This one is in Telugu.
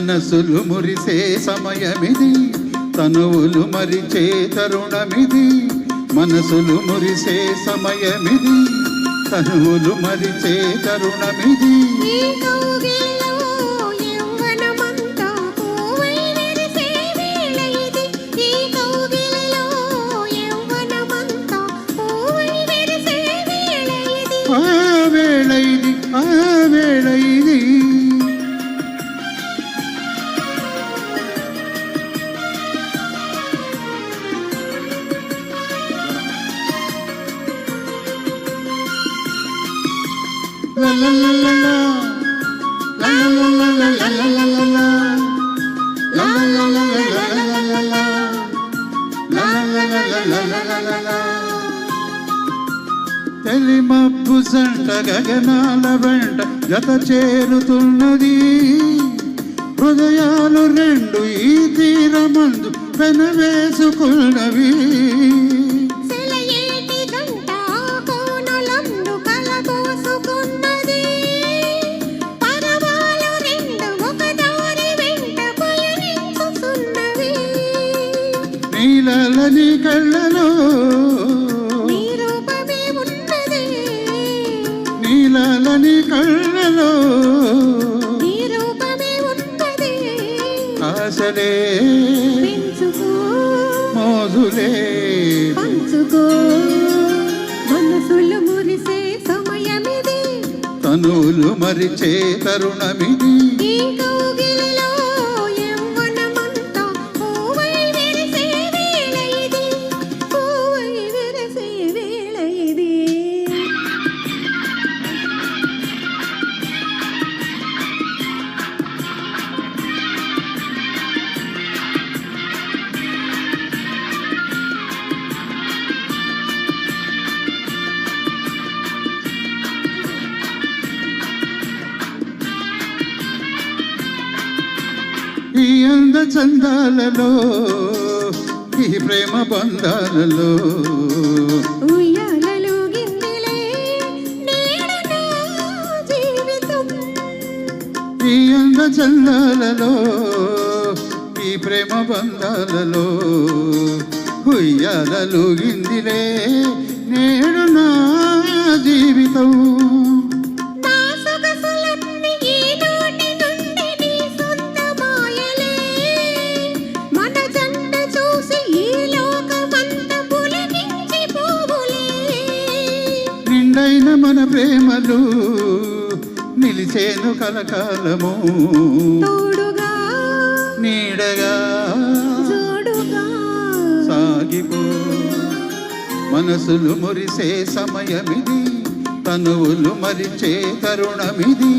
మనసులు మురిసే సమయమిది, తనువులు మరిచే తరుణమిది. మనసులు మురిసే సమయమిది, తనువులు మరిచే తరుణమిది. ఆ వేళ ఇది, ఆ వేళ ఇది. La la la la la, la la la la la la la la la, la la la la la la la la la, la la la la la la la la. తెలిమబ్బు సంట గగనాల వెంట జత చేరుతున్నది, హృదయాలు రెండు ఈ తీరమందు పెనవేసుకున్నవి. నీలాలని కళ్ళలో నీలాలని కళ్ళలో ఆశలే మోజులే పంచుకో. మనసులు మురిసే సమయమిది, తనువులు మరిచే తరుణమిది. ఈ అంద చందాలలో, ఈ ప్రేమ బంధాలలో ఉయ్యాలలో గిందెలే నేడు నా జీవితం. ఈ అంద చందాలలో, ఈ ప్రేమ బంధాలలో ఉయ్యాలలో గిందిలే నేడు నా జీవితం. నిండైన మన ప్రేమలు నిలిచేను కలకాలము, తోడుగా నీడగా జోడుగా సాగిపో. మనసులు మురిసే సమయమిది, తనువులు మరిచే తరుణమిది.